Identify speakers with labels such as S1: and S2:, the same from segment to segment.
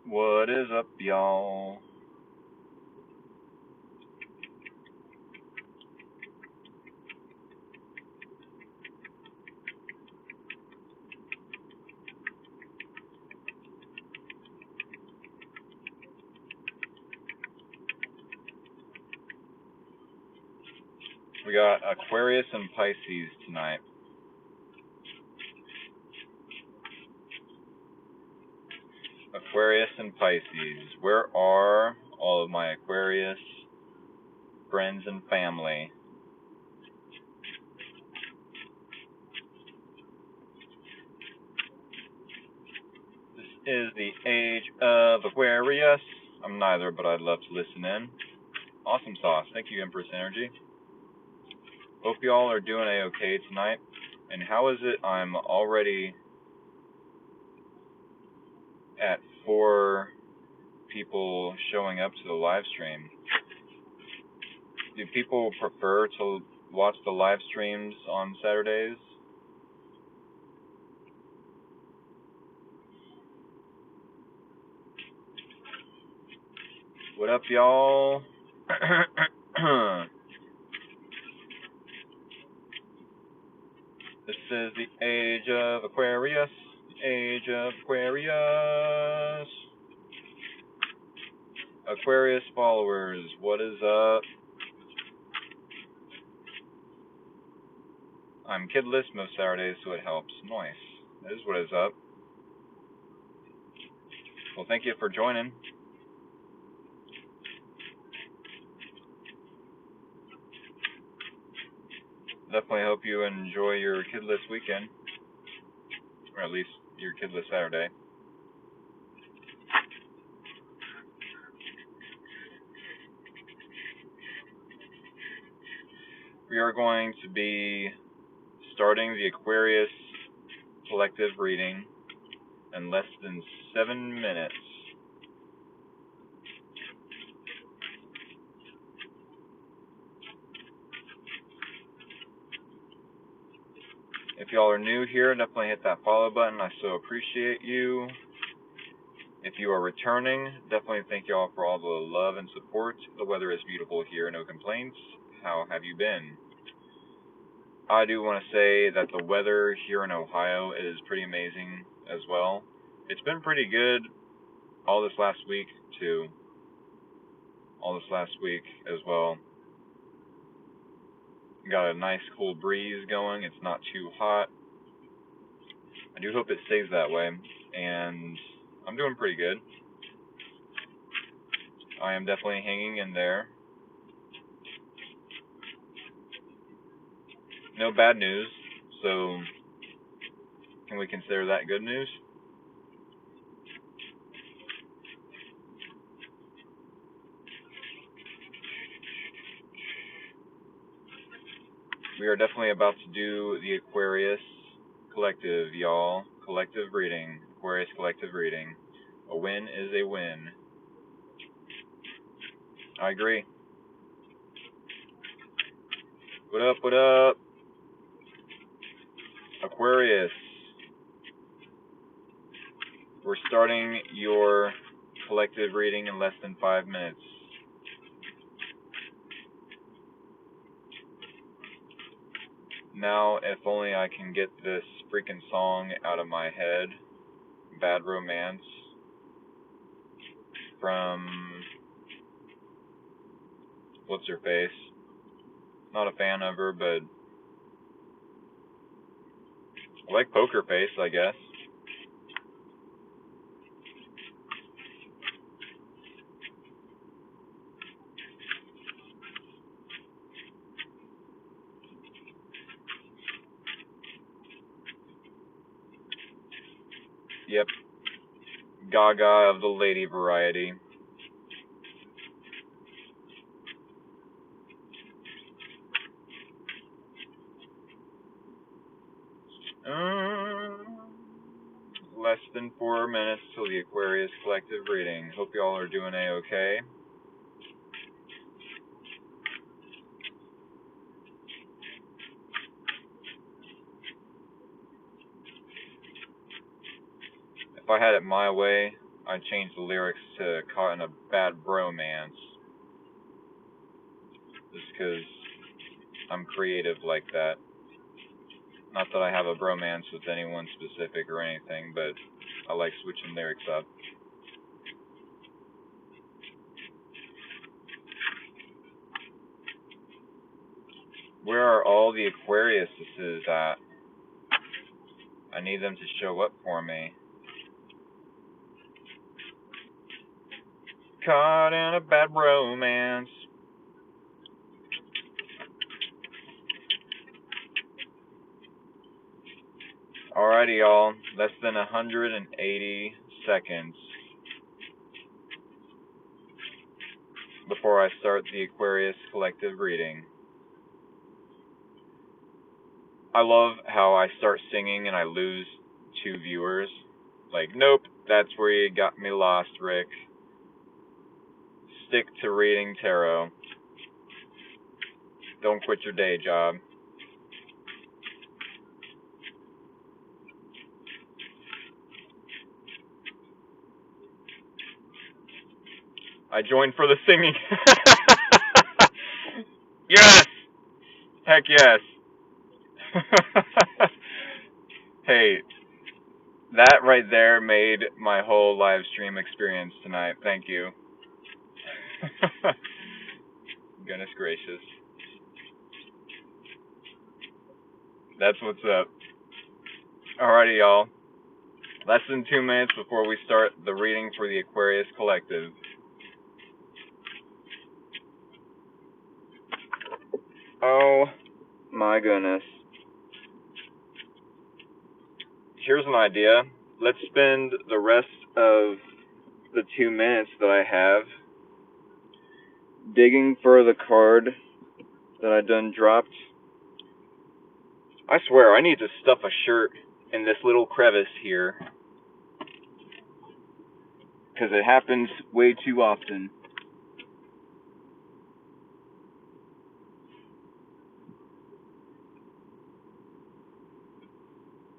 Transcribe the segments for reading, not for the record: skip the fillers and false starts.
S1: What is up, y'all? We got Aquarius and Pisces tonight. Aquarius and Pisces. Where are all of my Aquarius friends and family? This is the age of Aquarius. I'm neither, but I'd love to listen in. Awesome sauce. Thank you, Empress Energy. Hope y'all are doing a-okay tonight. And how is it I'm already at 4 people showing up to the live stream? Do people prefer to watch the live streams on Saturdays? What up, y'all? This is the age of Aquarius. The age of Aquarius. Aquarius followers, what is up? I'm kidless most Saturdays, so it helps. Nice. That is what is up. Well, thank you for joining. Definitely hope you enjoy your kidless weekend. Or at least your kidless Saturday. We are going to be starting the Aquarius collective reading in less than 7 minutes. If y'all are new here, definitely hit that follow button. I so appreciate you. If you are returning, definitely thank y'all for all the love and support. The weather is beautiful here, no complaints. How have you been? I do want to say that the weather here in Ohio is pretty amazing as well. It's been pretty good all this last week, too. All this last week as well. Got a nice cool breeze going. It's not too hot. I do hope it stays that way. And I'm doing pretty good. I am definitely hanging in there. No bad news. So, can we consider that good news? We are definitely about to do the Aquarius collective, y'all. Collective reading. Aquarius collective reading. A win is a win. I agree. What up, what up? Aquarius. We're starting your collective reading in less than 5 minutes. Now, if only I can get this freaking song out of my head. Bad Romance. From what's her face? Not a fan of her, but I like Poker Face, I guess. Yep. Gaga of the lady variety. Less than 4 minutes till the Aquarius collective reading. Hope y'all are doing a-okay. If I had it my way, I changed the lyrics to Caught in a Bad Bromance. Just because I'm creative like that. Not that I have a bromance with anyone specific or anything, but I like switching lyrics up. Where are all the Aquariuses at? I need them to show up for me. Caught in a bad romance. Alrighty, y'all. Less than 180 seconds before I start the Aquarius collective reading. I love how I start singing and I lose 2 viewers. Like, nope, that's where you got me lost, Rick. Stick to reading tarot. Don't quit your day job. I joined for the singing. Yes! Heck yes. Hey, that right there made my whole live stream experience tonight. Thank you. Goodness gracious. That's what's up. Alrighty, y'all. Less than 2 minutes before we start the reading for the Aquarius Collective. Oh my goodness. Here's an idea. Let's spend the rest of the 2 minutes that I have digging for the card that I done dropped. I swear, I need to stuff a shirt in this little crevice here, because it happens way too often.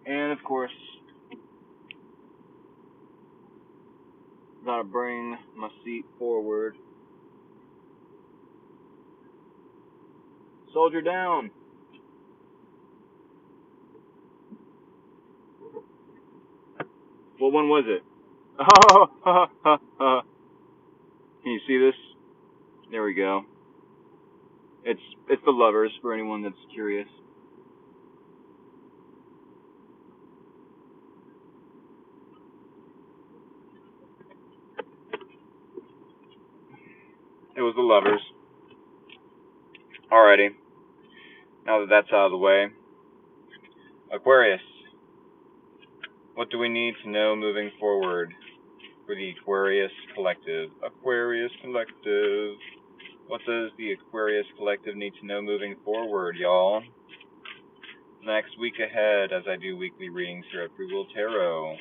S1: And of course, gotta bring my seat forward. Soldier down. What one was it? Oh, can you see this? There we go. It's the Lovers, for anyone that's curious. It was the Lovers. Alrighty. Now that that's out of the way. Aquarius. What do we need to know moving forward for the Aquarius Collective? Aquarius Collective. What does the Aquarius Collective need to know moving forward, y'all? Next week ahead, as I do weekly readings here at Free Will Tarot.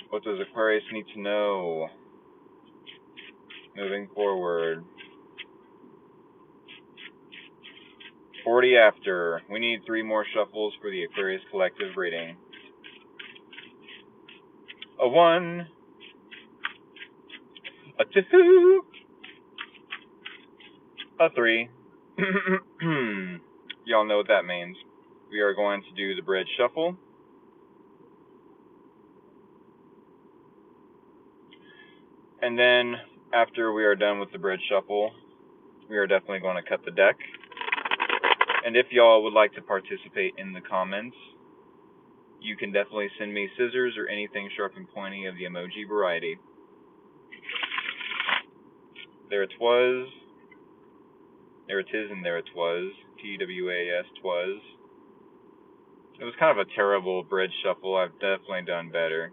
S1: What does Aquarius need to know moving forward? 40 after. We need 3 more shuffles for the Aquarius Collective reading. A 1, a 2, a 3. Y'all know what that means. We are going to do the bridge shuffle. And then, after we are done with the bridge shuffle, we are definitely going to cut the deck. And if y'all would like to participate in the comments, you can definitely send me scissors or anything sharp and pointy of the emoji variety. There it was. There it is, and there it was. TWAS twas. It was kind of a terrible bridge shuffle. I've definitely done better.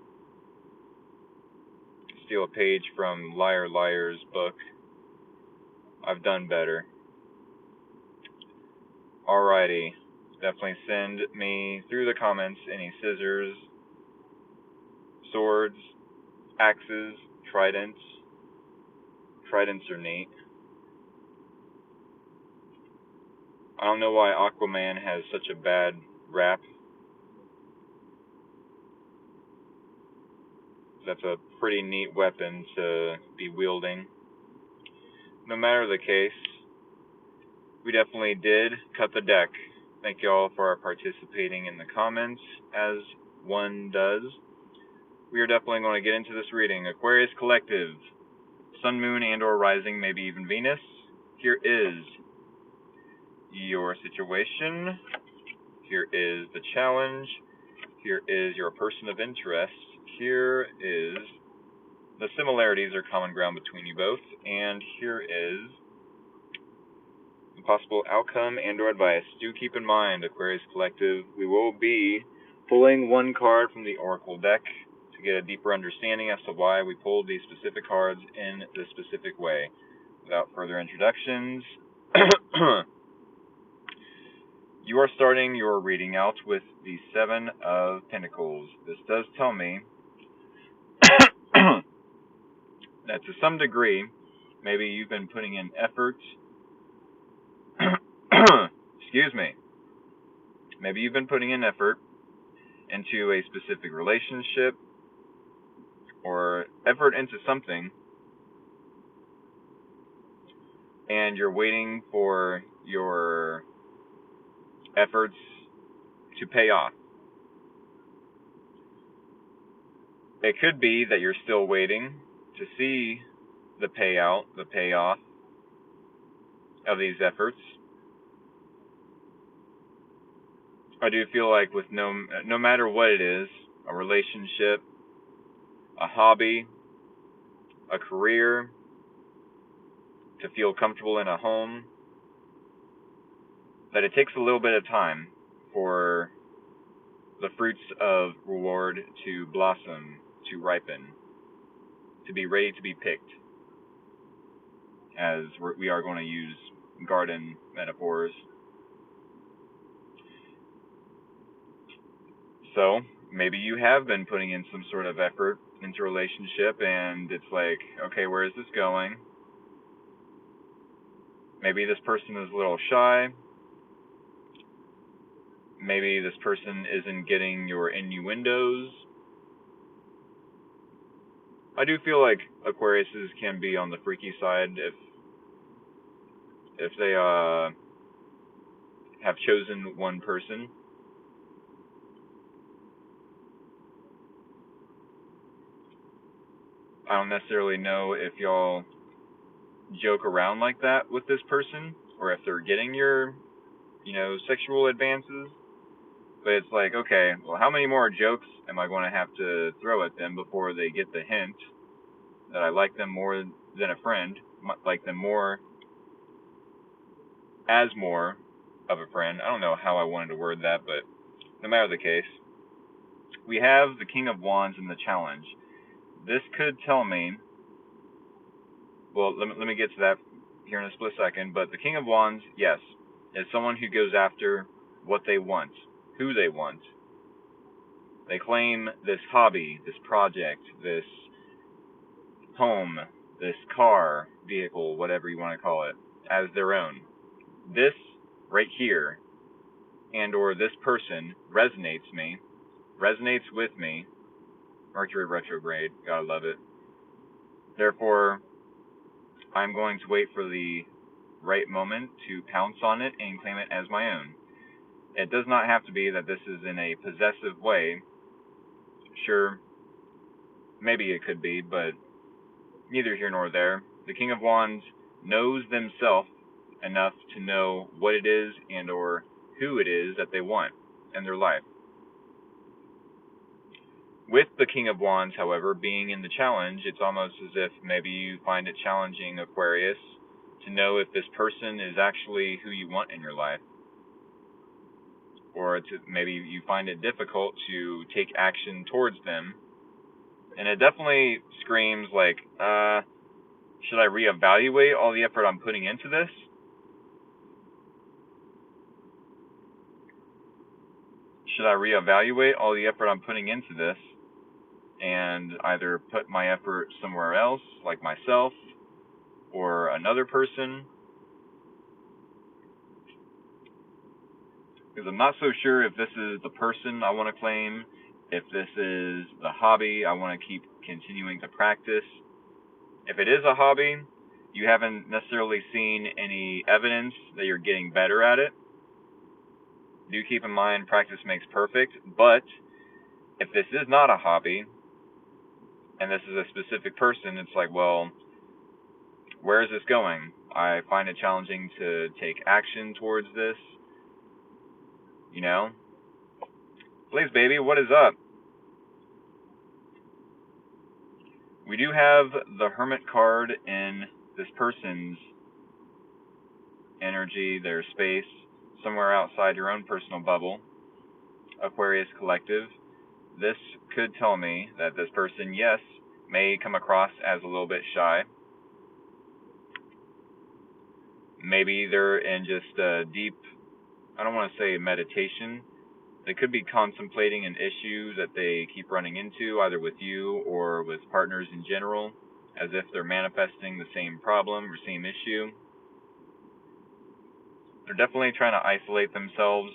S1: Steal a page from Liar Liar's book. I've done better. Alrighty. Definitely send me through the comments any scissors, swords, axes, tridents. Tridents are neat. I don't know why Aquaman has such a bad rap. That's a pretty neat weapon to be wielding. No matter the case, we definitely did cut the deck. Thank you all for participating in the comments, as one does. We are definitely going to get into this reading. Aquarius Collective, Sun, Moon, and or Rising, maybe even Venus. Here is your situation. Here is the challenge. Here is your person of interest. Here is the similarities or common ground between you both. And here is the possible outcome and or advice. Do keep in mind, Aquarius Collective, we will be pulling one card from the Oracle deck to get a deeper understanding as to why we pulled these specific cards in this specific way. Without further introductions, you are starting your reading out with the Seven of Pentacles. This does tell me that to some degree, maybe you've been putting in effort. Excuse me. Maybe you've been putting in effort into a specific relationship or effort into something, and you're waiting for your efforts to pay off. It could be that you're still waiting to see the payout, the payoff of these efforts. I do feel like with no matter what it is, a relationship, a hobby, a career, to feel comfortable in a home, that it takes a little bit of time for the fruits of reward to blossom, to ripen, to be ready to be picked, as we are going to use garden metaphors. So, maybe you have been putting in some sort of effort into a relationship, and it's like, okay, where is this going? Maybe this person is a little shy. Maybe this person isn't getting your innuendos. I do feel like Aquariuses can be on the freaky side if they have chosen one person. I don't necessarily know if y'all joke around like that with this person, or if they're getting your, sexual advances. But it's like, okay, well, how many more jokes am I going to have to throw at them before they get the hint that I like them more than a friend, like them more as more of a friend? I don't know how I wanted to word that, but no matter the case, we have the King of Wands in the challenge. This could tell me, well, let me get to that here in a split second, but the King of Wands, yes, is someone who goes after what they want, who they want. They claim this hobby, this project, this home, this car, vehicle, whatever you want to call it, as their own. This right here, and or this person resonates with me. Mercury retrograde, gotta love it. Therefore, I'm going to wait for the right moment to pounce on it and claim it as my own. It does not have to be that this is in a possessive way. Sure, maybe it could be, but neither here nor there. The King of Wands knows themselves enough to know what it is and or who it is that they want in their life. With the King of Wands, however, being in the challenge, it's almost as if maybe you find it challenging, Aquarius, to know if this person is actually who you want in your life. Or maybe you find it difficult to take action towards them. And it definitely screams like, should I reevaluate all the effort I'm putting into this? Should I reevaluate all the effort I'm putting into this and either put my effort somewhere else, like myself, or another person? Because I'm not so sure if this is the person I want to claim If this is the hobby, I want to keep continuing to practice. If it is a hobby, you haven't necessarily seen any evidence that you're getting better at it. Do keep in mind, practice makes perfect, but if this is not a hobby, and this is a specific person, it's like, well, where is this going? I find it challenging to take action towards this. Blaze baby, what is up? We do have the Hermit card in this person's energy, their space, somewhere outside your own personal bubble, Aquarius Collective. This could tell me that this person, yes, may come across as a little bit shy. Maybe they're in just a deep, I don't want to say meditation. They could be contemplating an issue that they keep running into, either with you or with partners in general, as if they're manifesting the same problem or same issue. They're definitely trying to isolate themselves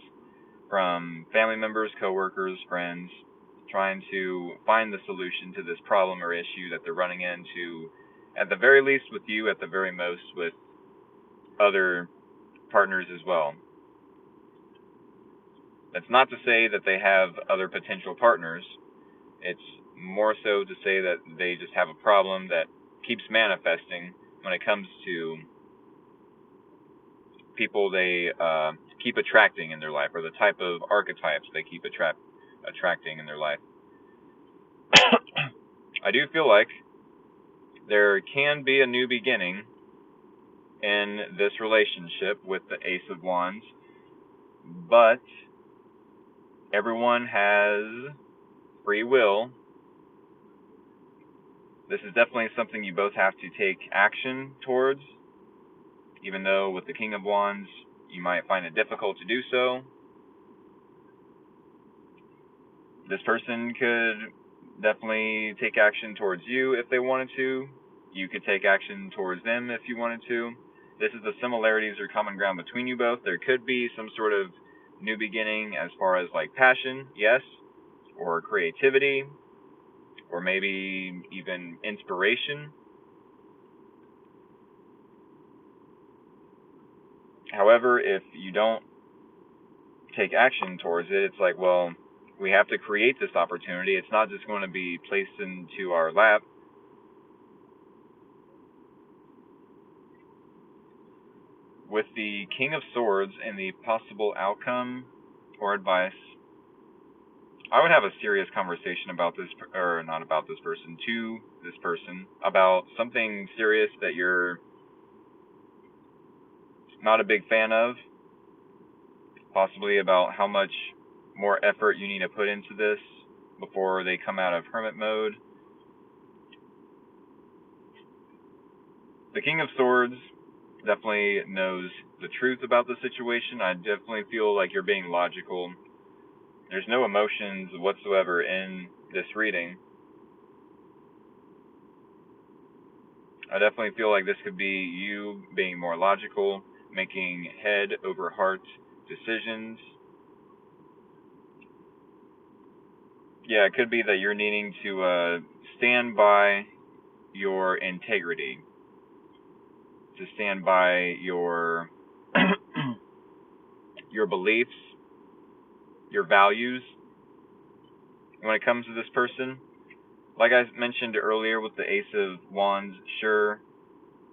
S1: from family members, coworkers, friends, trying to find the solution to this problem or issue that they're running into, at the very least with you, at the very most with other partners as well. That's not to say that they have other potential partners. It's more so to say that they just have a problem that keeps manifesting when it comes to people they keep attracting in their life, or the type of archetypes they keep attracting in their life. I do feel like there can be a new beginning in this relationship with the Ace of Wands, but everyone has free will. This is definitely something you both have to take action towards, even though with the King of Wands, you might find it difficult to do so. This person could definitely take action towards you if they wanted to. You could take action towards them if you wanted to. This is the similarities or common ground between you both. There could be some sort of new beginning as far as like passion, yes, or creativity, or maybe even inspiration. However, if you don't take action towards it, it's like, well, we have to create this opportunity. It's not just going to be placed into our lap. With the King of Swords and the possible outcome or advice, I would have a serious conversation about this, or not about this person, to this person, about something serious that you're not a big fan of, possibly about how much more effort you need to put into this before they come out of hermit mode. The King of Swords definitely knows the truth about the situation. I definitely feel like you're being logical. There's no emotions whatsoever in this reading. I definitely feel like this could be you being more logical, making head over heart decisions. Yeah, it could be that you're needing to stand by your integrity, to stand by your your beliefs, your values when it comes to this person. Like I mentioned earlier with the Ace of Wands, sure,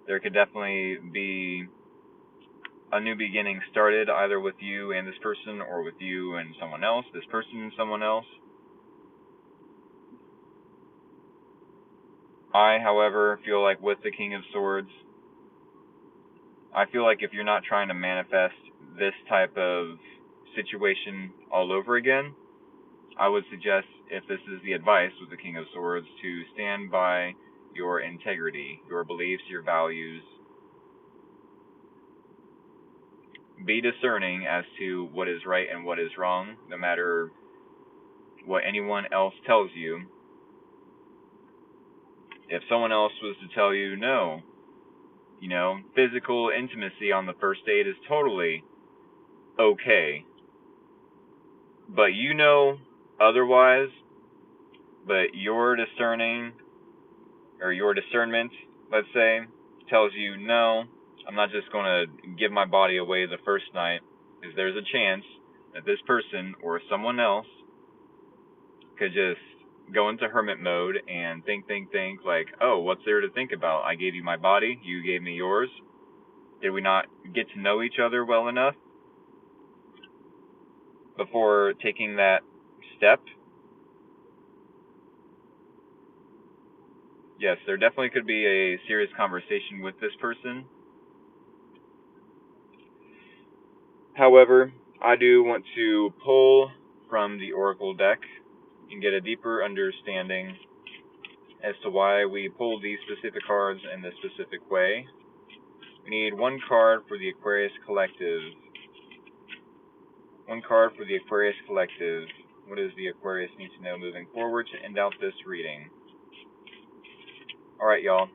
S1: there could definitely be a new beginning started either with you and this person, or with you and someone else, this person and someone else. I, however, feel like with the King of Swords, I feel like if you're not trying to manifest this type of situation all over again, I would suggest, if this is the advice with the King of Swords, to stand by your integrity, your beliefs, your values. Be discerning as to what is right and what is wrong, no matter what anyone else tells you. If someone else was to tell you, no, physical intimacy on the first date is totally okay, but otherwise, but your discerning, or your discernment, let's say, tells you, no, I'm not just going to give my body away the first night, because there's a chance that this person or someone else could just go into hermit mode and think, like, oh, what's there to think about? I gave you my body, you gave me yours. Did we not get to know each other well enough before taking that step? Yes, there definitely could be a serious conversation with this person. However, I do want to pull from the Oracle deck and get a deeper understanding as to why we pulled these specific cards in this specific way. We need one card for the Aquarius Collective. One card for the Aquarius Collective. What does the Aquarius need to know moving forward to end out this reading? Alright, y'all.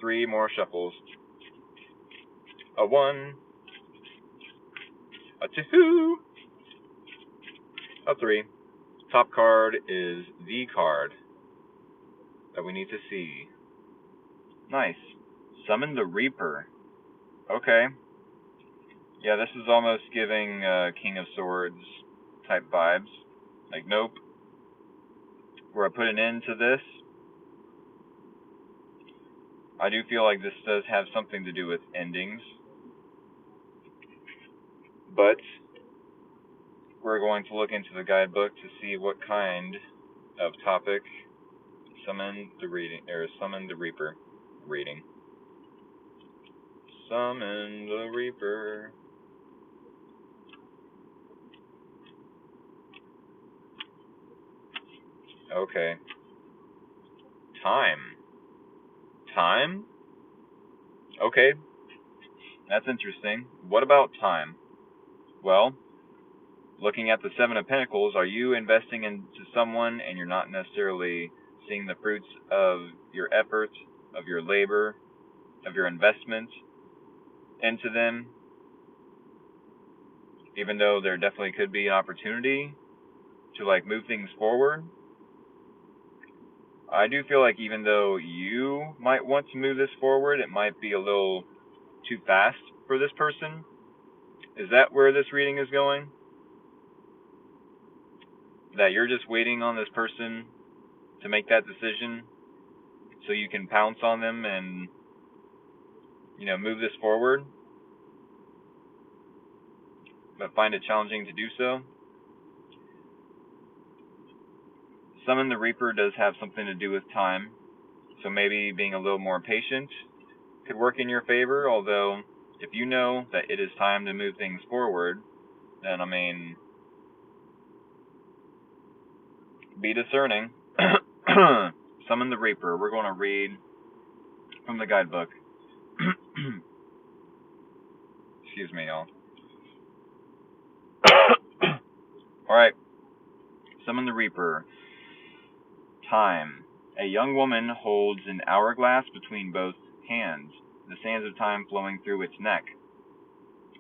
S1: 3 more shuffles. A 1. A 2. A 3. Top card is the card that we need to see. Nice. Summon the Reaper. Okay. Yeah, this is almost giving King of Swords type vibes. Like, nope. We're put an end to this. I do feel like this does have something to do with endings. But we're going to look into the guidebook to see what kind of topic summon the Reaper reading. Summon the Reaper. Okay. Time? Okay. That's interesting. What about time? Well, looking at the 7 of Pentacles, are you investing into someone and you're not necessarily seeing the fruits of your effort, of your labor, of your investment into them? Even though there definitely could be an opportunity to move things forward. I do feel like even though you might want to move this forward, it might be a little too fast for this person. Is that where this reading is going? That you're just waiting on this person to make that decision so you can pounce on them and, move this forward, but find it challenging to do so? Summon the Reaper does have something to do with time, so maybe being a little more patient could work in your favor, although if you know that it is time to move things forward, then, be discerning. Summon the Reaper. We're going to read from the guidebook. Excuse me, y'all. Alright. Summon the Reaper. Time. A young woman holds an hourglass between both hands, the sands of time flowing through its neck.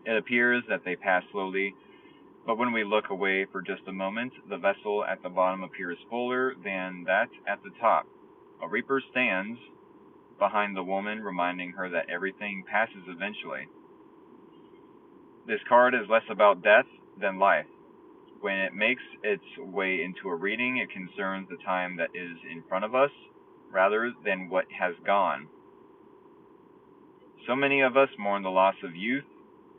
S1: It appears that they pass slowly, but when we look away for just a moment, the vessel at the bottom appears fuller than that at the top. A Reaper stands behind the woman, reminding her that everything passes eventually. This card is less about death than life. When it makes its way into a reading, it concerns the time that is in front of us, rather than what has gone. So many of us mourn the loss of youth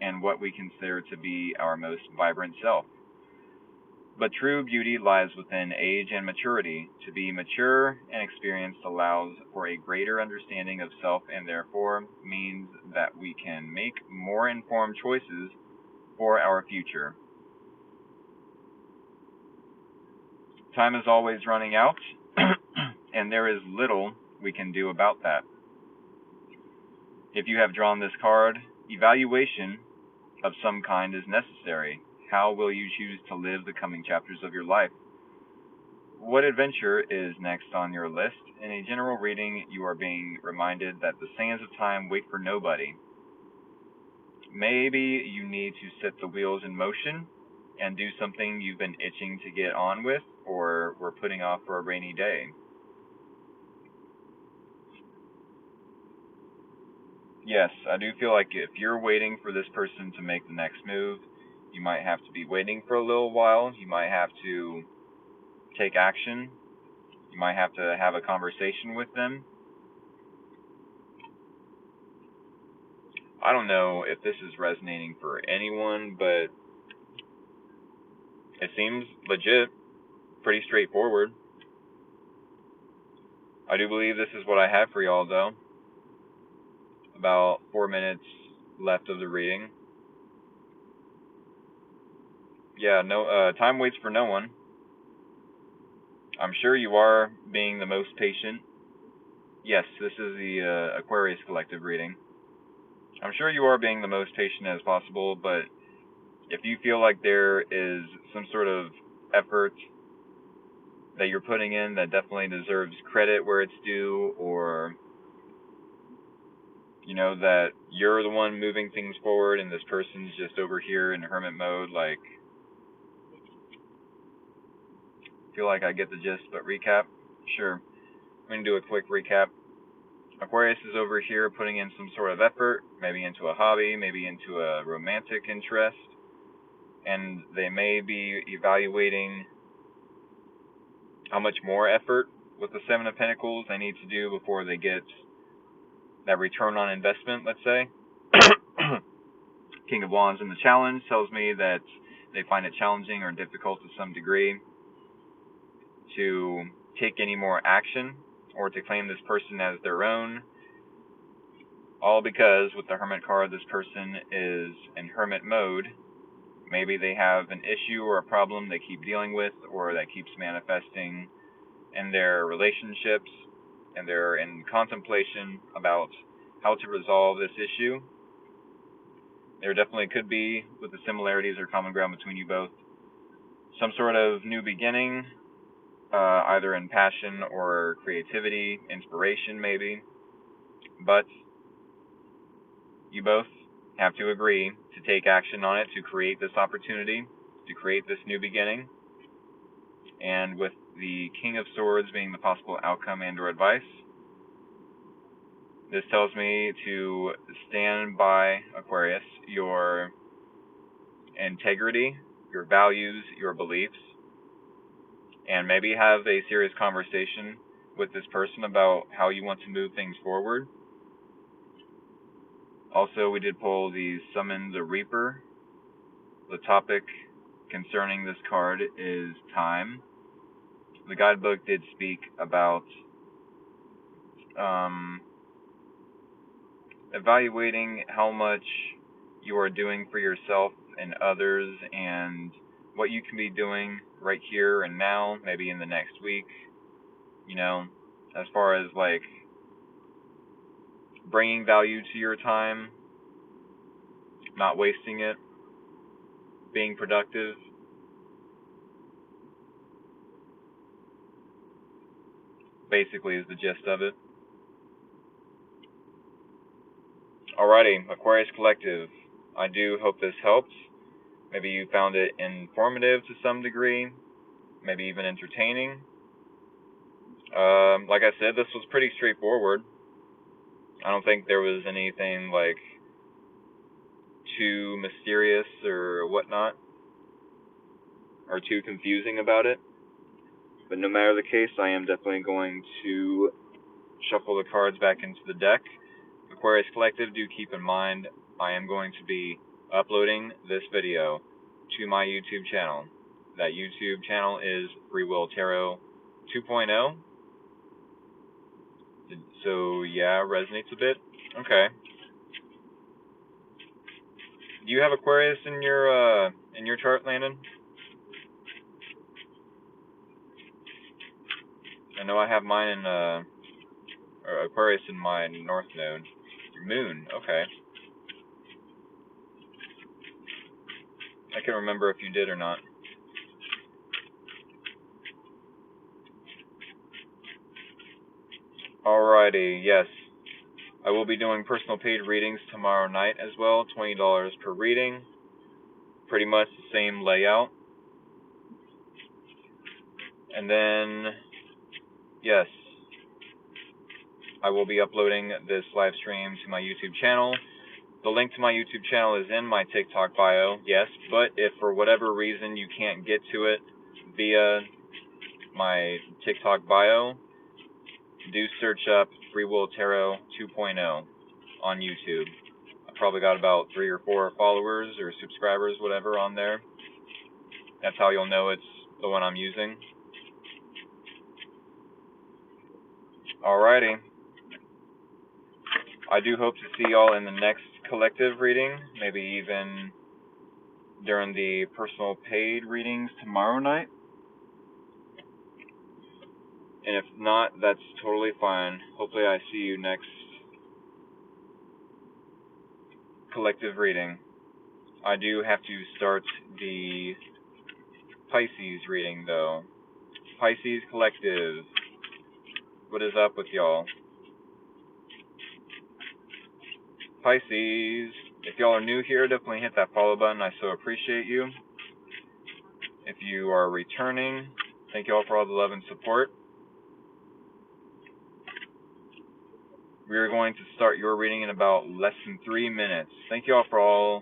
S1: and what we consider to be our most vibrant self. But true beauty lies within age and maturity. To be mature and experienced allows for a greater understanding of self and therefore means that we can make more informed choices for our future. Time is always running out, and there is little we can do about that. If you have drawn this card, evaluation of some kind is necessary. How will you choose to live the coming chapters of your life? What adventure is next on your list? In a general reading, you are being reminded that the sands of time wait for nobody. Maybe you need to set the wheels in motion and do something you've been itching to get on with or were putting off for a rainy day. Yes, I do feel like if you're waiting for this person to make the next move, you might have to be waiting for a little while. You might have to take action. You might have to have a conversation with them. I don't know if this is resonating for anyone, but it seems legit, pretty straightforward. I do believe this is what I have for y'all, though. About 4 minutes left of the reading. Yeah, no, time waits for no one. I'm sure you are being the most patient. Yes, this is the Aquarius Collective reading. I'm sure you are being the most patient as possible, but if you feel like there is some sort of effort that you're putting in that definitely deserves credit where it's due, or you know that you're the one moving things forward and this person's just over here in hermit mode, like, feel like I get the gist, but recap? Sure. I'm going to do a quick recap. Aquarius is over here putting in some sort of effort, maybe into a hobby, maybe into a romantic interest, and they may be evaluating how much more effort with the Seven of Pentacles they need to do before they get that return on investment, let's say. King of Wands in the challenge tells me that they find it challenging or difficult to some degree to take any more action or to claim this person as their own. All because with the Hermit card, this person is in hermit mode. Maybe they have an issue or a problem they keep dealing with or that keeps manifesting in their relationships, and they're in contemplation about how to resolve this issue. There definitely could be, with the similarities or common ground between you both, some sort of new beginning, either in passion or creativity, inspiration maybe. But you both have to agree to take action on it to create this opportunity, to create this new beginning. And with the King of Swords being the possible outcome and or advice, this tells me to stand by, Aquarius, your integrity, your values, your beliefs, and maybe have a serious conversation with this person about how you want to move things forward. Also, we did pull the Summon the Reaper. The topic concerning this card is time. The guidebook did speak about evaluating how much you are doing for yourself and others and what you can be doing right here and now, maybe in the next week, you know, as far as like bringing value to your time, not wasting it, being productive. Basically is the gist of it. Alrighty, Aquarius Collective, I do hope this helped. Maybe you found it informative to some degree, maybe even entertaining. Like I said, this was pretty straightforward. I don't think there was anything like too mysterious or whatnot, or too confusing about it. But no matter the case, I am definitely going to shuffle the cards back into the deck. Aquarius Collective, do keep in mind, I am going to be uploading this video to my YouTube channel. That YouTube channel is Free Will Tarot 2.0. So yeah, resonates a bit. Okay. Do you have Aquarius in your chart, Landon? I know I have mine in or Aquarius in my North Node. Moon, okay. I can't remember if you did or not. Alrighty, yes. I will be doing personal paid readings tomorrow night as well, $20 per reading. pretty much the same layout. And then, yes, I will be uploading this live stream to my YouTube channel. The link to my YouTube channel is in my TikTok bio, yes, but if for whatever reason you can't get to it via my TikTok bio, do search up Free Will Tarot 2.0 on YouTube. I probably got about 3 or 4 followers or subscribers, whatever, on there. That's how you'll know it's the one I'm using. Alrighty. I do hope to see y'all in the next collective reading, maybe even during the personal paid readings tomorrow night. And if not, that's totally fine. Hopefully I see you next collective reading. I do have to start the Pisces reading though. Pisces Collective. What is up with y'all? Pisces. If y'all are new here, definitely hit that follow button. I so appreciate you. If you are returning, thank y'all for all the love and support. We are going to start your reading in about less than 3 minutes. Thank y'all for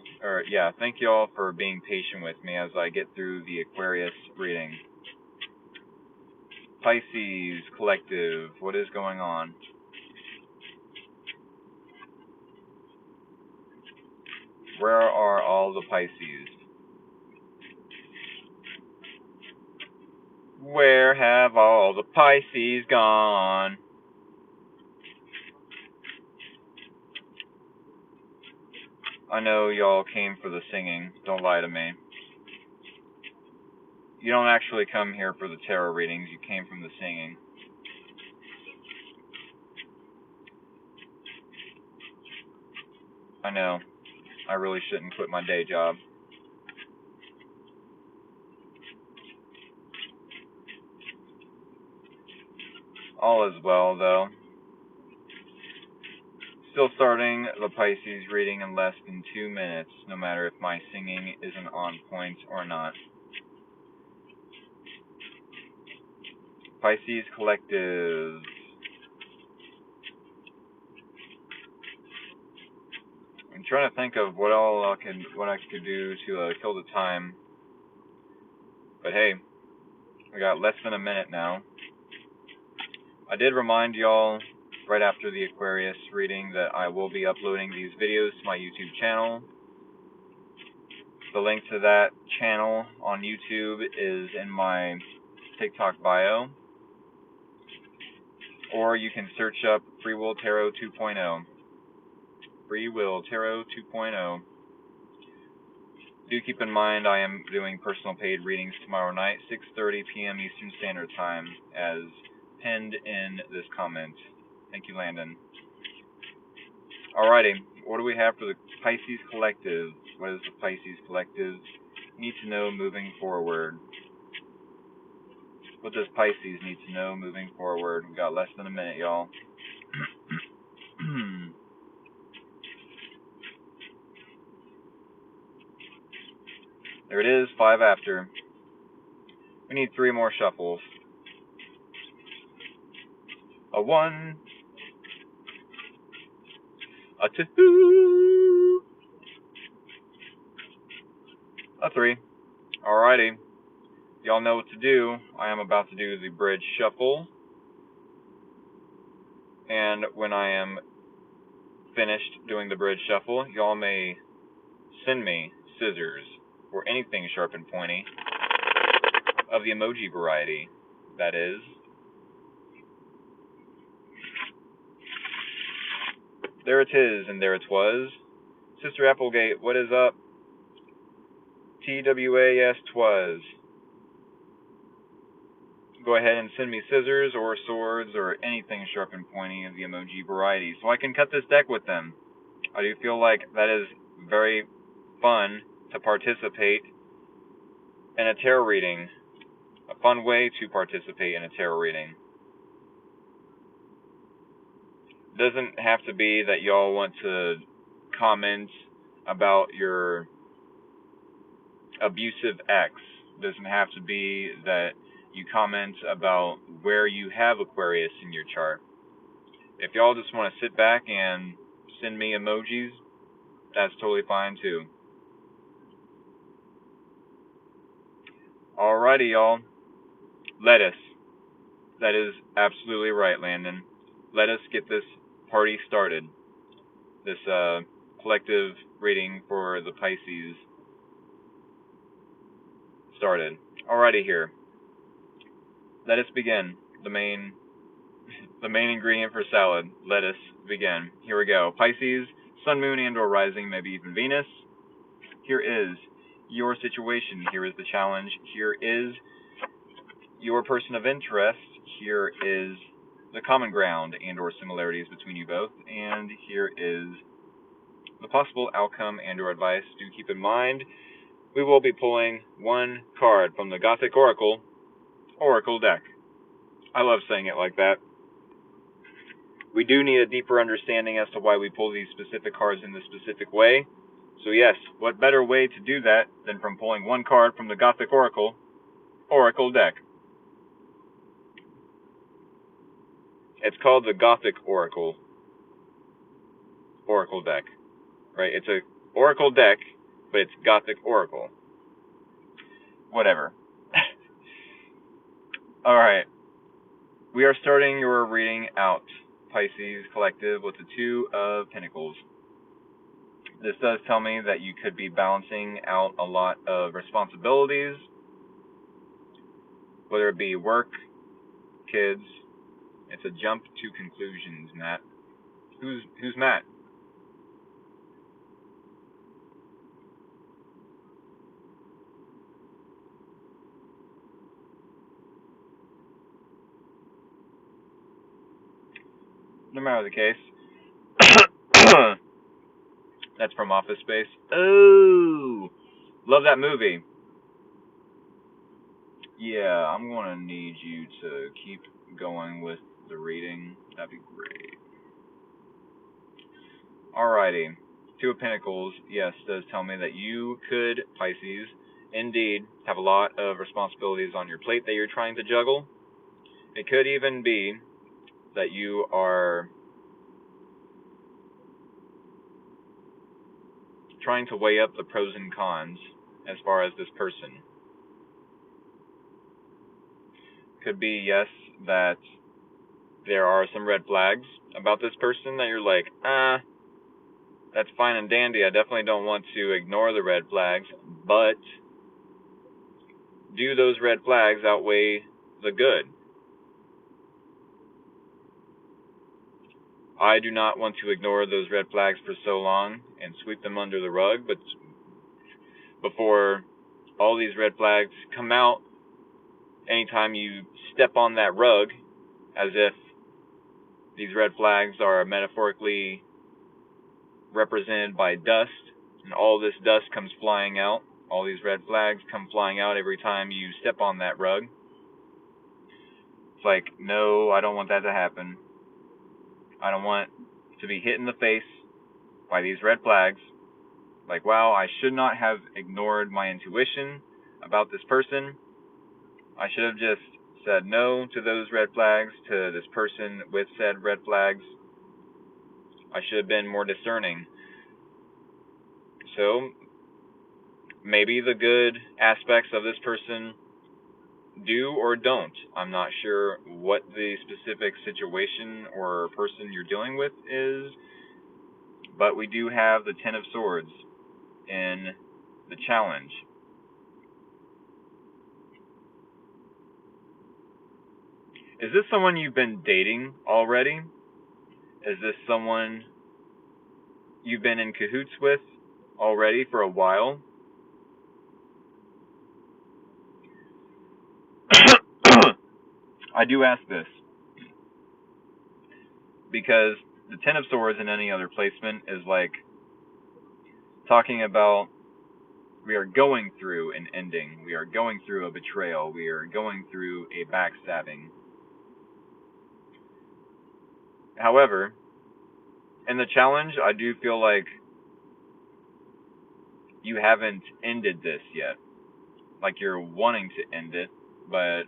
S1: thank y'all for being patient with me as I get through the Aquarius reading. Pisces Collective, what is going on? Where are all the Pisces? Where have all the Pisces gone? I know y'all came for the singing. Don't lie to me. You don't actually come here for the tarot readings. You came from the singing. I know. I really shouldn't quit my day job. All is well, though. Still starting the Pisces reading in less than 2 minutes, no matter if my singing isn't on point or not. Pisces Collective. I'm trying to think of what I could do to kill the time. But hey, we got less than a minute now. I did remind y'all right after the Aquarius reading that I will be uploading these videos to my YouTube channel. The link to that channel on YouTube is in my TikTok bio. Or you can search up Free Will Tarot 2.0. Free Will Tarot 2.0. Do keep in mind I am doing personal paid readings tomorrow night, 6:30 p.m. Eastern Standard Time, as pinned in this comment. Thank you, Landon. Alrighty, what do we have for the Pisces Collective? What does the Pisces Collective need to know moving forward? What does Pisces need to know moving forward? We've got less than a minute, y'all. There it is, 5 after. We need 3 more shuffles. A 1, a 2, a 3. Alrighty. Y'all know what to do. I am about to do the bridge shuffle. And when I am finished doing the bridge shuffle, y'all may send me scissors or anything sharp and pointy of the emoji variety, that is. There it is, and there it was. Sister Applegate, what is up? TWAS twas. Go ahead and send me scissors or swords or anything sharp and pointy of the emoji variety so I can cut this deck with them. I do feel like that is very fun to participate in a tarot reading. A fun way to participate in a tarot reading. Doesn't have to be that y'all want to comment about your abusive ex. Doesn't have to be that you comment about where you have Aquarius in your chart. If y'all just want to sit back and send me emojis, that's totally fine too. Alrighty, y'all. Let us. That is absolutely right, Landon. Let us get this party started. This collective reading for the Pisces started. Alrighty here. Let us begin. The main ingredient for salad. Let us begin. Here we go. Pisces, Sun, Moon, and/or Rising, maybe even Venus. Here is your situation. Here is the challenge. Here is your person of interest. Here is the common ground and/or similarities between you both. And here is the possible outcome and/or advice. Do keep in mind, we will be pulling one card from the Gothic Oracle deck. I love saying it like that. We do need a deeper understanding as to why we pull these specific cards in this specific way. So yes, what better way to do that than from pulling one card from the Gothic Oracle deck. It's called the Gothic Oracle deck, right? It's a Oracle deck, but it's Gothic Oracle. Whatever. Alright. We are starting your reading out, Pisces Collective, with the Two of Pentacles. This does tell me that you could be balancing out a lot of responsibilities, whether it be work, kids. It's a jump to conclusions, Matt. Who's Matt? No matter the case. That's from Office Space. Oh, love that movie. Yeah, I'm going to need you to keep going with the reading. That'd be great. Alrighty. Two of Pentacles, yes, does tell me that you could, Pisces, indeed have a lot of responsibilities on your plate that you're trying to juggle. It could even be that you are trying to weigh up the pros and cons as far as this person. Could be, yes, that there are some red flags about this person that you're like, that's fine and dandy. I definitely don't want to ignore the red flags, but do those red flags outweigh the good? I do not want to ignore those red flags for so long and sweep them under the rug, but before all these red flags come out, anytime you step on that rug, as if these red flags are metaphorically represented by dust, and all this dust comes flying out, all these red flags come flying out every time you step on that rug. It's like, no, I don't want that to happen. I don't want to be hit in the face by these red flags. Like, wow, I should not have ignored my intuition about this person. I should have just said no to those red flags, to this person with said red flags. I should have been more discerning. So, maybe the good aspects of this person do or don't. I'm not sure what the specific situation or person you're dealing with is, but we do have the Ten of Swords in the challenge. Is this someone you've been dating already? Is this someone you've been in cahoots with already for a while? I do ask this because the Ten of Swords in any other placement is like talking about we are going through an ending, we are going through a betrayal, we are going through a backstabbing. However, in the challenge, I do feel like you haven't ended this yet. like you're wanting to end it, but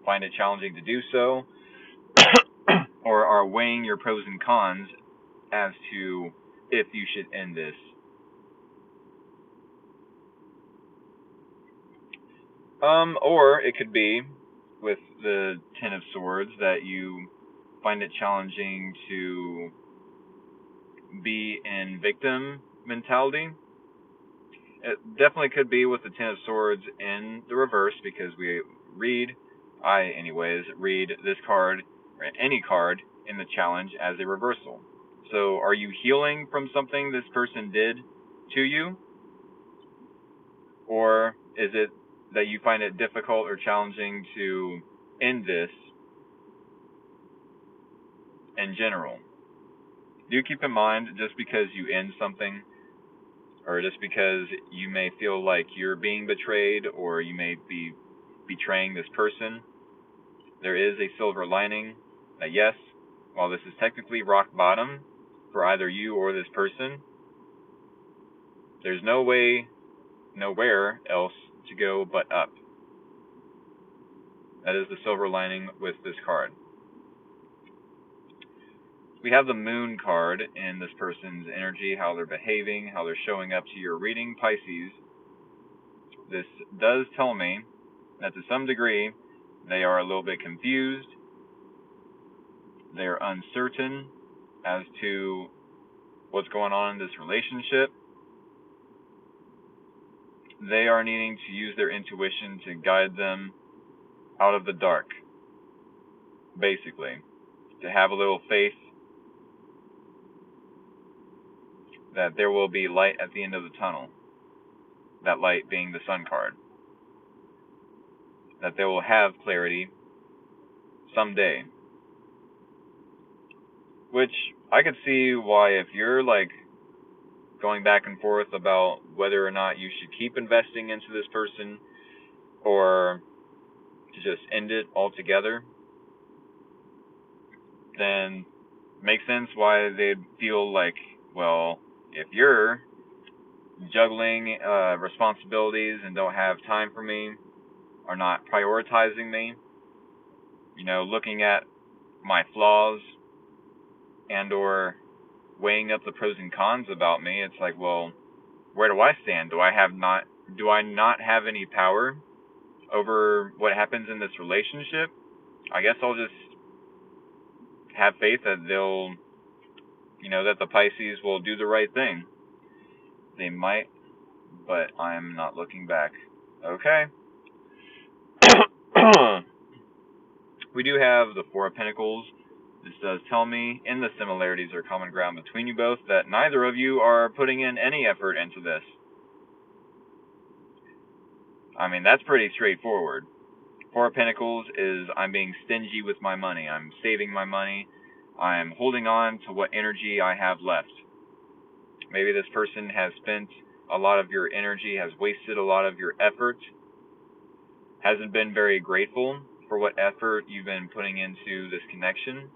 S1: find it challenging to do so, or are weighing your pros and cons as to if you should end this. Or it could be with the Ten of Swords that you find it challenging to be in victim mentality. It definitely could be with the Ten of Swords in the reverse, because I anyways, read this card, or any card in the challenge, as a reversal. So are you healing from something this person did to you? Or is it that you find it difficult or challenging to end this in general? Do keep in mind, just because you end something, or just because you may feel like you're being betrayed, or you may be betraying this person, there is a silver lining that yes, while this is technically rock bottom for either you or this person, there's nowhere else to go but up. That is the silver lining with this card. We have the Moon card in this person's energy, how they're behaving, how they're showing up to your reading, Pisces. This does tell me that to some degree they are a little bit confused. They're uncertain as to what's going on in this relationship. They are needing to use their intuition to guide them out of the dark, basically. To have a little faith that there will be light at the end of the tunnel. That light being the Sun card. That they will have clarity someday. Which I could see why, if you're like going back and forth about whether or not you should keep investing into this person or to just end it altogether, then it makes sense why they'd feel like, well, if you're juggling responsibilities and don't have time for me, are not prioritizing me, looking at my flaws and or weighing up the pros and cons about me, it's like, well, where do I stand? Do I not have any power over what happens in this relationship? I guess I'll just have faith that they'll, that the Pisces will do the right thing. They might, but I'm not looking back. Okay. We do have the Four of Pentacles. This does tell me, in the similarities or common ground between you both, that neither of you are putting in any effort into this. I mean, that's pretty straightforward. Four of Pentacles is, I'm being stingy with my money. I'm saving my money. I'm holding on to what energy I have left. Maybe this person has spent a lot of your energy, has wasted a lot of your effort, hasn't been very grateful for what effort you've been putting into this connection.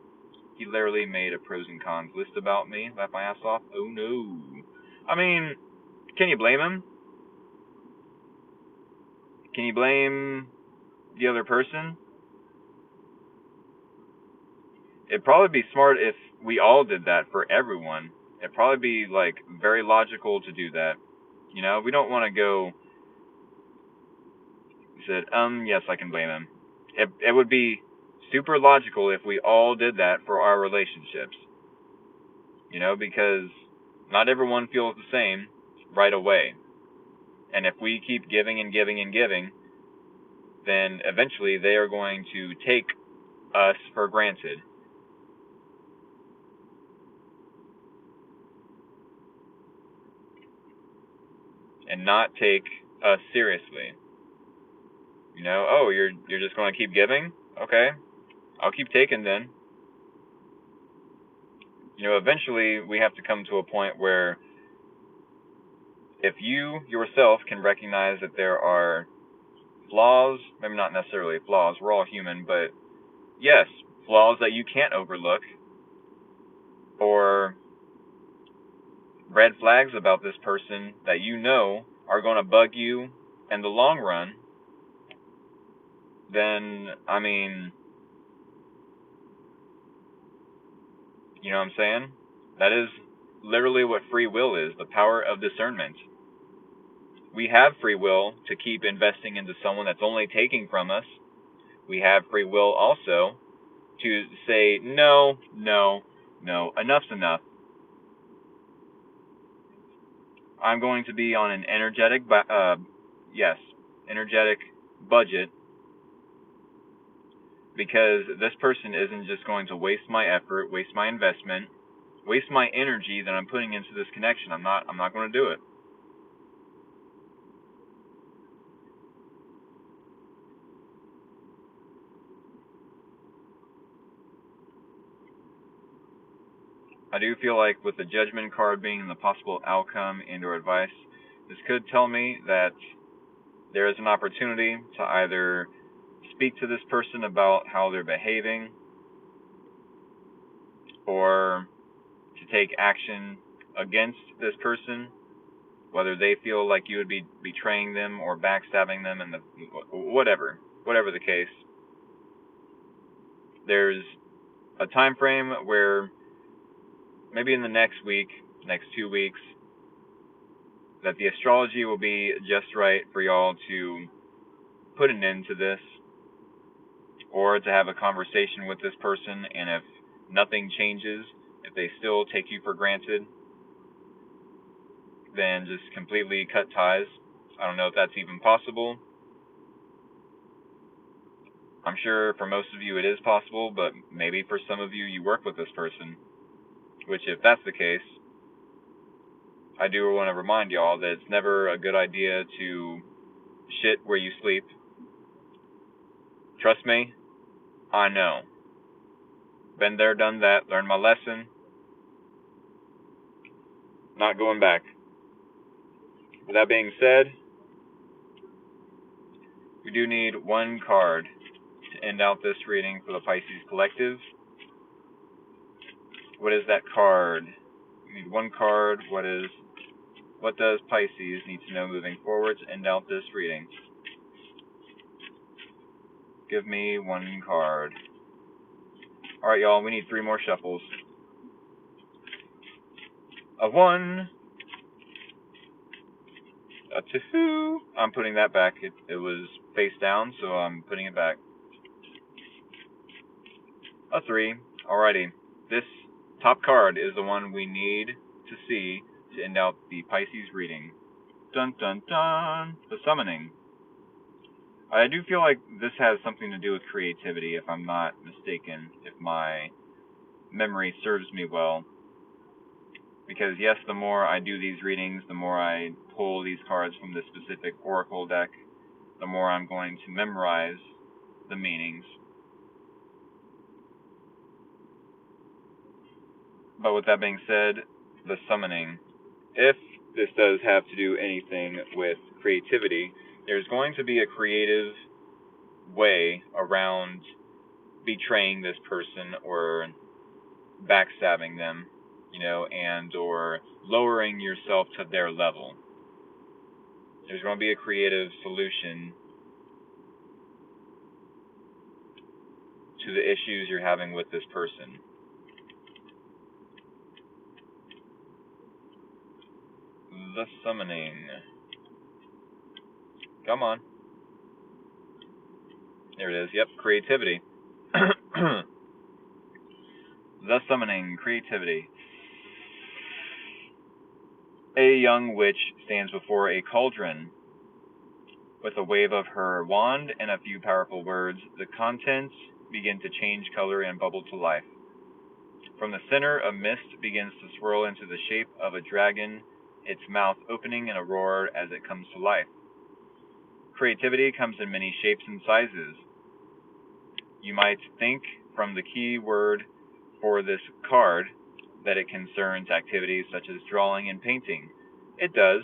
S1: He literally made a pros and cons list about me, laughed my ass off. Oh no. I mean, can you blame him? Can you blame the other person? It'd probably be smart if we all did that for everyone. It'd probably be like very logical to do that. We don't want to go. He said, yes, I can blame him. It would be super logical if we all did that for our relationships. Because not everyone feels the same right away. And if we keep giving and giving and giving, then eventually they are going to take us for granted. And not take us seriously. Oh, you're just going to keep giving? Okay, I'll keep taking then. Eventually we have to come to a point where if you yourself can recognize that there are flaws, maybe not necessarily flaws, we're all human, but yes, flaws that you can't overlook, or red flags about this person that are going to bug you in the long run, then, I mean, you know what I'm saying? That is literally what free will is, the power of discernment. We have free will to keep investing into someone that's only taking from us. We have free will also to say, no, enough's enough. I'm going to be on an energetic budget, because this person isn't just going to waste my effort, waste my investment, waste my energy that I'm putting into this connection. I'm not going to do it. I do feel like with the Judgment card being the possible outcome and or advice, this could tell me that there is an opportunity to either speak to this person about how they're behaving, or to take action against this person, whether they feel like you would be betraying them or backstabbing them, and whatever the case. There's a time frame where maybe in the next week, next 2 weeks, that the astrology will be just right for y'all to put an end to this, or to have a conversation with this person, and if nothing changes, if they still take you for granted, then just completely cut ties. I don't know if that's even possible. I'm sure for most of you it is possible, but maybe for some of you, you work with this person. Which, if that's the case, I do want to remind y'all that it's never a good idea to shit where you sleep. Trust me, I know. Been there, done that, learned my lesson. Not going back. With that being said, we do need one card to end out this reading for the Pisces Collective. What is that card? We need one card. What does Pisces need to know moving forward to end out this reading? Give me one card. Alright, y'all, we need 3 more shuffles. A 1. A 2. I'm putting that back. It was face down, so I'm putting it back. A 3. Alrighty. This top card is the one we need to see to end out the Pisces reading. Dun dun dun! The Summoning. I do feel like this has something to do with creativity, if I'm not mistaken, if my memory serves me well. Because yes, the more I do these readings, the more I pull these cards from this specific oracle deck, the more I'm going to memorize the meanings. But with that being said, the Summoning. If this does have to do anything with creativity, there's going to be a creative way around betraying this person or backstabbing them, and or lowering yourself to their level. There's going to be a creative solution to the issues you're having with this person. The Summoning. Come on. There it is. Yep, creativity. The Summoning, creativity. A young witch stands before a cauldron. With a wave of her wand and a few powerful words, the contents begin to change color and bubble to life. From the center, a mist begins to swirl into the shape of a dragon, its mouth opening in a roar as it comes to life. Creativity comes in many shapes and sizes. You might think from the key word for this card that it concerns activities such as drawing and painting. It does,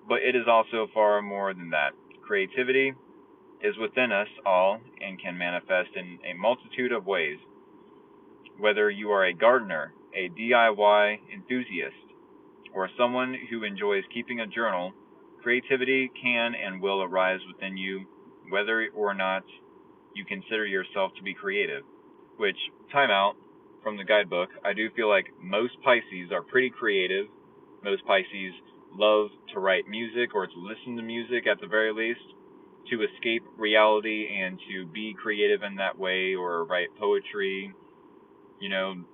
S1: but it is also far more than that. Creativity is within us all and can manifest in a multitude of ways. Whether you are a gardener, a DIY enthusiast, or someone who enjoys keeping a journal, creativity can and will arise within you, whether or not you consider yourself to be creative. Which, time out from the guidebook, I do feel like most Pisces are pretty creative. Most Pisces love to write music or to listen to music at the very least, to escape reality and to be creative in that way, or write poetry. You know,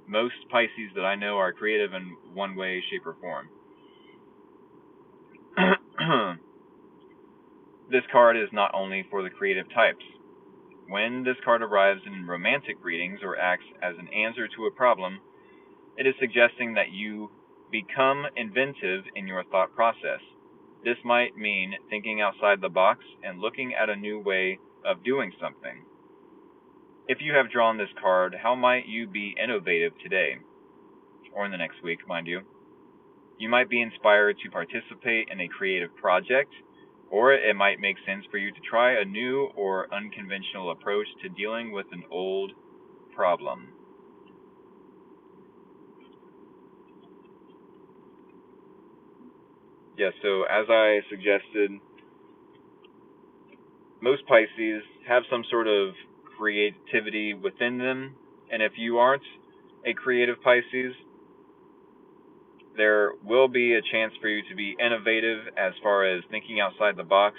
S1: most Pisces that I know are creative in one way, shape, or form. This card is not only for the creative types. When this card arrives in romantic readings or acts as an answer to a problem, it is suggesting that you become inventive in your thought process. This might mean thinking outside the box and looking at a new way of doing something. If you have drawn this card, how might you be innovative today? Or in the next week, mind you. You might be inspired to participate in a creative project, or it might make sense for you to try a new or unconventional approach to dealing with an old problem. Yeah, so as I suggested, most Pisces have some sort of creativity within them, and if you aren't a creative Pisces, there will be a chance for you to be innovative as far as thinking outside the box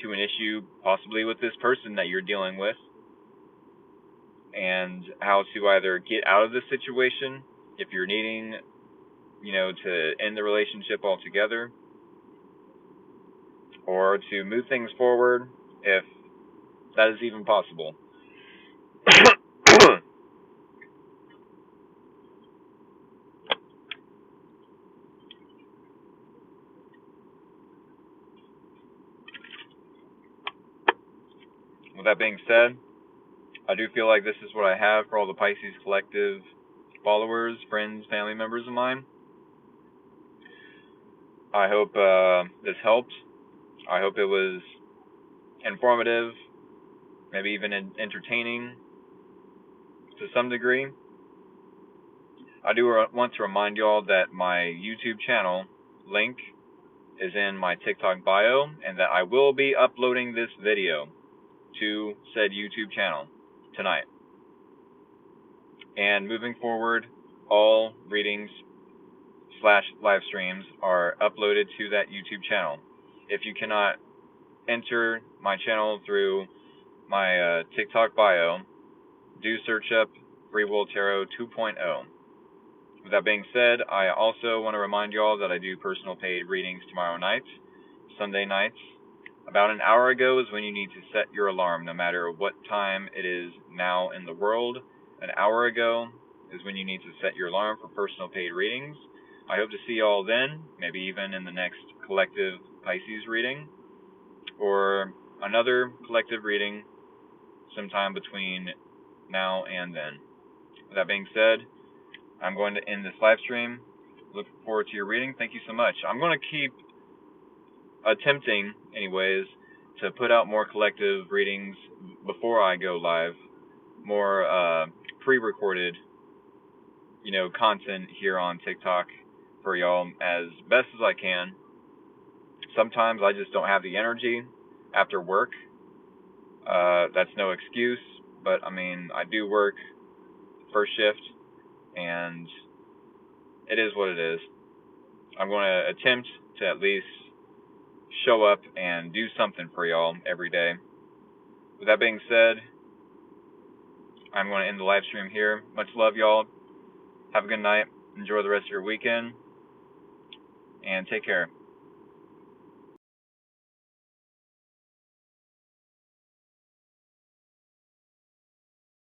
S1: to an issue, possibly with this person that you're dealing with, and how to either get out of this situation if you're needing, to end the relationship altogether, or to move things forward if that is even possible. With that being said, I do feel like this is what I have for all the Pisces Collective followers, friends, family members of mine. I hope this helped. I hope it was informative, maybe even entertaining to some degree. I do want to remind y'all that my YouTube channel link is in my TikTok bio, and that I will be uploading this video to said YouTube channel tonight. And moving forward, all readings / live streams are uploaded to that YouTube channel. If you cannot enter my channel through my TikTok bio, do search up Free Will Tarot 2.0. With that being said, I also want to remind y'all that I do personal paid readings tomorrow night, Sunday nights. About an hour ago is when you need to set your alarm, no matter what time it is now in the world. An hour ago is when you need to set your alarm for personal paid readings. I hope to see y'all then, maybe even in the next collective Pisces reading, or another collective reading sometime between now and then. With that being said, I'm going to end this live stream. Look forward to your reading. Thank you so much. I'm going to keep attempting, anyways, to put out more collective readings before I go live, more pre-recorded, content here on TikTok for y'all as best as I can. Sometimes I just don't have the energy after work. That's no excuse, but I do work first shift, and it is what it is. I'm going to attempt to at least show up and do something for y'all every day. With that being said, I'm going to end the live stream here. Much love, y'all. Have a good night. Enjoy the rest of your weekend, and take care.